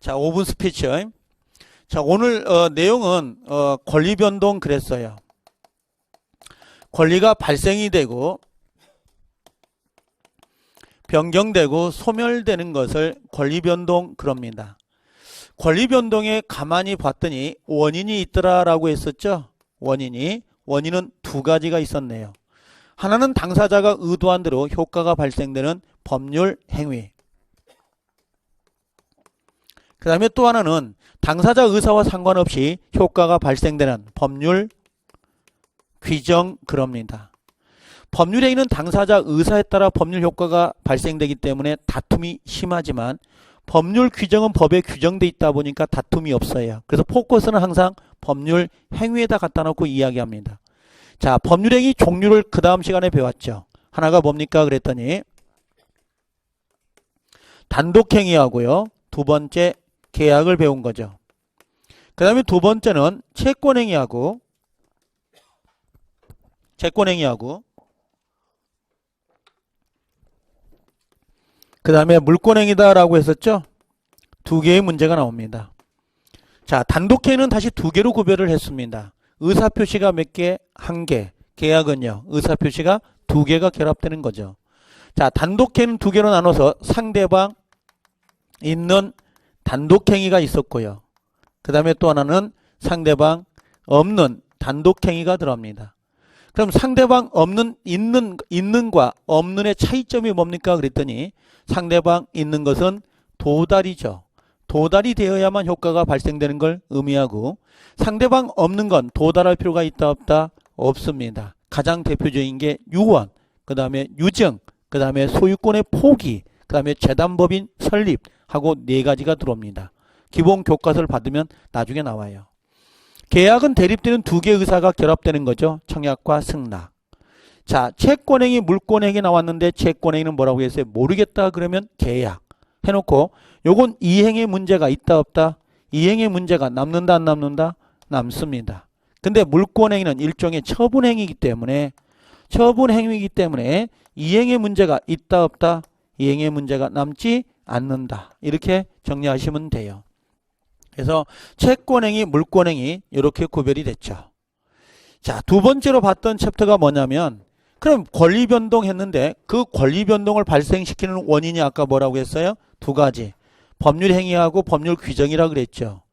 자, 5분 스피치. 자, 오늘 내용은 권리 변동 그랬어요. 권리가 발생이 되고 변경되고 소멸되는 것을 권리 변동 그럽니다. 권리 변동에 가만히 봤더니 원인이 있더라라고 했었죠. 원인은 두 가지가 있었네요. 하나는 당사자가 의도한 대로 효과가 발생되는 법률 행위. 그 다음에 또 하나는 당사자 의사와 상관없이 효과가 발생되는 법률 규정 그럽니다. 법률 행위는 당사자 의사에 따라 법률 효과가 발생되기 때문에 다툼이 심하지만 법률 규정은 법에 규정되어 있다 보니까 다툼이 없어요. 그래서 포커스는 항상 법률 행위에다 갖다 놓고 이야기합니다. 자, 법률 행위 종류를 그 다음 시간에 배웠죠. 하나가 뭡니까 그랬더니 단독 행위하고요. 두 번째 계약을 배운 거죠. 그 다음에 두 번째는 채권 행위하고 그 다음에 물권행위다라고 했었죠. 두 개의 문제가 나옵니다. 자, 단독행위는 다시 두 개로 구별을 했습니다. 의사표시가 몇 개? 한 개. 계약은요. 의사표시가 두 개가 결합되는 거죠. 자, 단독행위는 두 개로 나눠서 상대방 있는 단독행위가 있었고요. 그 다음에 또 하나는 상대방 없는 단독행위가 들어갑니다. 그럼 상대방 없는 있는과 없는의 차이점이 뭡니까 그랬더니 상대방 있는 것은 도달이죠. 도달이 되어야만 효과가 발생되는 걸 의미하고 상대방 없는 건 도달할 필요가 있다 없다? 없습니다. 가장 대표적인 게 유언, 그 다음에 유증, 그 다음에 소유권의 포기, 그 다음에 재단법인 설립하고 네 가지가 들어옵니다. 기본 교과서를 받으면 나중에 나와요. 계약은 대립되는 두 개의 의사가 결합되는 거죠. 청약과 승낙. 자, 채권행위, 물권행위 나왔는데 채권행위는 뭐라고 했어요? 모르겠다 그러면 계약 해놓고 요건 이행의 문제가 있다 없다? 이행의 문제가 남는다 안 남는다? 남습니다. 근데 물권행위는 일종의 처분행위이기 때문에 이행의 문제가 있다 없다? 이행의 문제가 남지 않는다. 이렇게 정리하시면 돼요. 그래서 채권행위, 물권행위 이렇게 구별이 됐죠. 자, 두 번째로 봤던 챕터가 뭐냐면 그럼 권리 변동했는데 그 권리 변동을 발생시키는 원인이 아까 뭐라고 했어요? 두 가지. 법률 행위하고 법률 규정이라고 그랬죠.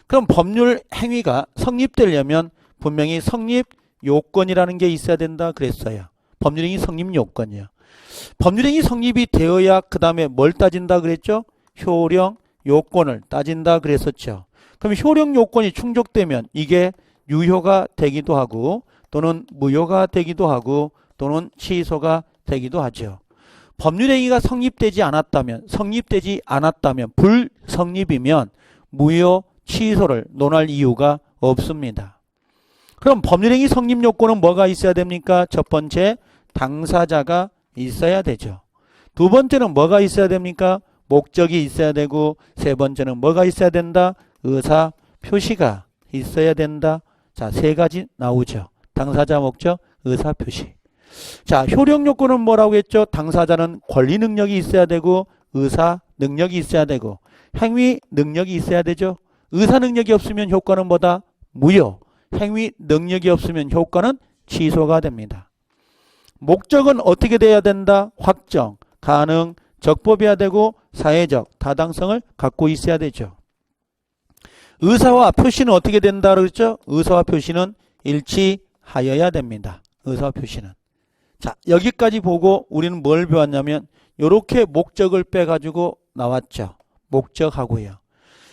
그럼 법률 행위가 성립되려면 분명히 성립 요건이라는 게 있어야 된다 그랬어요. 법률 행위 성립 요건이요. 법률 행위 성립이 되어야 그 다음에 뭘 따진다 그랬죠? 효력 요건을 따진다 그랬었죠. 그럼 효력 요건이 충족되면 이게 유효가 되기도 하고 또는 무효가 되기도 하고 또는 취소가 되기도 하죠. 법률행위가 성립되지 않았다면 불성립이면 무효 취소를 논할 이유가 없습니다. 그럼 법률행위 성립 요건은 뭐가 있어야 됩니까? 첫 번째 당사자가 있어야 되죠. 두 번째는 뭐가 있어야 됩니까? 목적이 있어야 되고 세 번째는 뭐가 있어야 된다? 의사 표시가 있어야 된다. 자, 세 가지 나오죠. 당사자 목적, 의사 표시. 자, 효력 요건은 뭐라고 했죠? 당사자는 권리 능력이 있어야 되고 의사 능력이 있어야 되고 행위 능력이 있어야 되죠. 의사 능력이 없으면 효과는 뭐다? 무효. 행위 능력이 없으면 효과는 취소가 됩니다. 목적은 어떻게 돼야 된다? 확정, 가능, 적법해야 되고 사회적 타당성을 갖고 있어야 되죠. 의사와 표시는 어떻게 된다 그랬죠? 의사와 표시는 일치하여야 됩니다. 의사와 표시는. 자, 여기까지 보고 우리는 뭘 배웠냐면 이렇게 목적을 빼가지고 나왔죠. 목적하고요.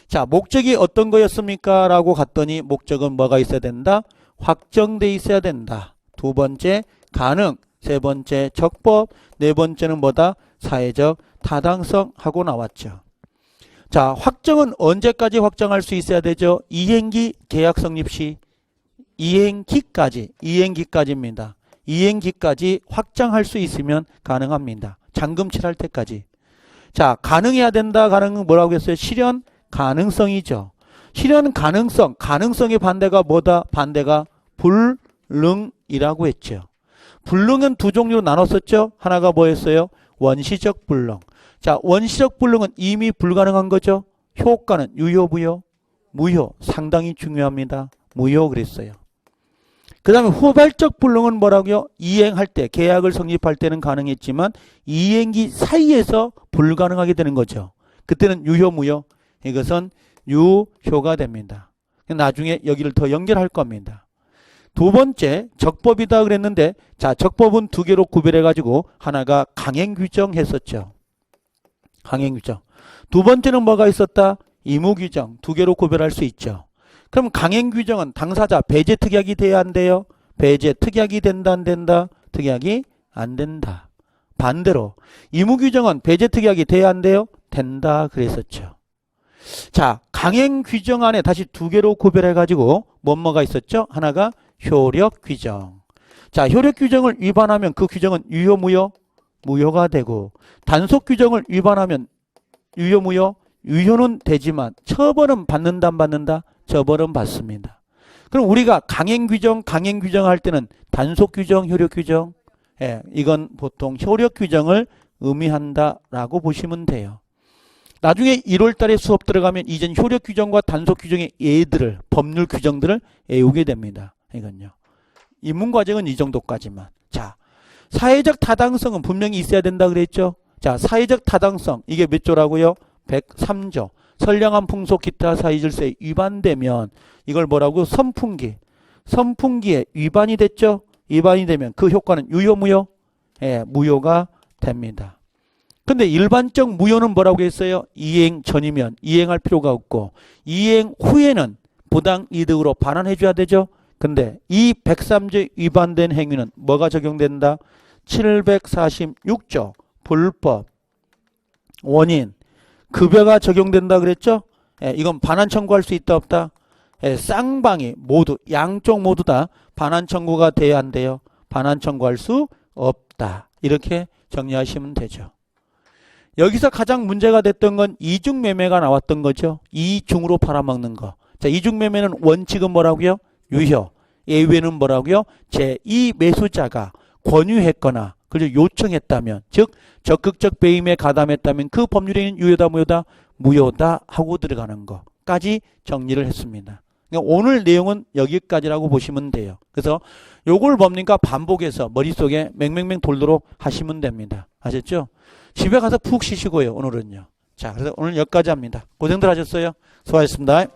자, 목적이 어떤 거였습니까? 라고 갔더니 목적은 뭐가 있어야 된다? 확정돼 있어야 된다. 두 번째 가능, 세 번째 적법, 네 번째는 뭐다? 사회적 타당성 하고 나왔죠. 자, 확정은 언제까지 확정할 수 있어야 되죠? 이행기 계약 성립 시 이행기까지입니다. 이행기까지 확정할 수 있으면 가능합니다. 잔금 칠할 때까지. 자, 가능해야 된다. 가능은 뭐라고 했어요? 실현 가능성이죠. 실현 가능성, 가능성의 반대가 뭐다? 반대가 불능이라고 했죠. 불능은 두 종류로 나눴었죠. 하나가 뭐였어요? 원시적 불능. 자, 원시적 불능은 이미 불가능한 거죠. 효과는 유효, 무효? 무효. 상당히 중요합니다. 무효 그랬어요. 그 다음에 후발적 불능은 뭐라고요? 이행할 때, 계약을 성립할 때는 가능했지만 이행기 사이에서 불가능하게 되는 거죠. 그때는 유효, 무효? 이것은 유효가 됩니다. 나중에 여기를 더 연결할 겁니다. 두 번째, 적법이다 그랬는데, 자, 적법은 두 개로 구별해가지고 하나가 강행규정 했었죠. 강행규정. 두 번째는 뭐가 있었다? 의무규정. 두 개로 구별할 수 있죠. 그럼 강행규정은 당사자 배제 특약이 돼야 안 돼요? 배제 특약이 된다 안 된다? 특약이 안 된다. 반대로 의무규정은 배제 특약이 돼야 안 돼요? 된다 그랬었죠. 자, 강행규정 안에 다시 두 개로 구별해가지고 뭐가 있었죠? 하나가 효력규정. 자, 효력규정을 위반하면 그 규정은 유효, 무효? 무효가 되고, 단속규정을 위반하면 유효, 무효? 유효는 되지만 처벌은 받는다 안 받는다? 처벌은 받습니다. 그럼 우리가 강행규정 할 때는 단속규정, 효력규정, 예, 이건 보통 효력규정을 의미한다라고 보시면 돼요. 나중에 1월 달에 수업 들어가면 이젠 효력규정과 단속규정의 예들을, 법률 규정들을 외우게 됩니다. 이건요. 입문과정은 이 정도까지만. 자, 사회적 타당성은 분명히 있어야 된다 그랬죠. 자, 사회적 타당성, 이게 몇 조라고요? 103조. 선량한 풍속 기타 사회질서에 위반되면 이걸 뭐라고? 선풍기. 선풍기에 위반이 됐죠? 위반이 되면 그 효과는 유효, 무효? 예, 무효가 됩니다. 근데 일반적 무효는 뭐라고 했어요? 이행 전이면 이행할 필요가 없고, 이행 후에는 부당 이득으로 반환해 줘야 되죠? 근데 이 103조에 위반된 행위는 뭐가 적용된다? 746조 불법 원인 급여가 적용된다 그랬죠? 예, 이건 반환 청구할 수 있다 없다? 예, 쌍방이 모두 양쪽 모두 다 반환 청구가 돼야 한대요. 반환 청구할 수 없다. 이렇게 정리하시면 되죠. 여기서 가장 문제가 됐던 건 이중매매가 나왔던 거죠. 이중으로 팔아먹는 거. 자, 이중매매는 원칙은 뭐라고요? 유효. 예외는 뭐라고요? 제2 매수자가 권유했거나 그리고 요청했다면, 즉 적극적 배임에 가담했다면 그 법률행위는 유효다, 무효다? 무효다 하고 들어가는 거까지 정리를 했습니다. 그러니까 오늘 내용은 여기까지라고 보시면 돼요. 그래서 요걸 뭡니까? 반복해서 머릿속에 맹맹맹 돌도록 하시면 됩니다. 아셨죠? 집에 가서 푹 쉬시고요. 오늘은요. 자, 그래서 오늘 여기까지 합니다. 고생들 하셨어요. 수고하셨습니다.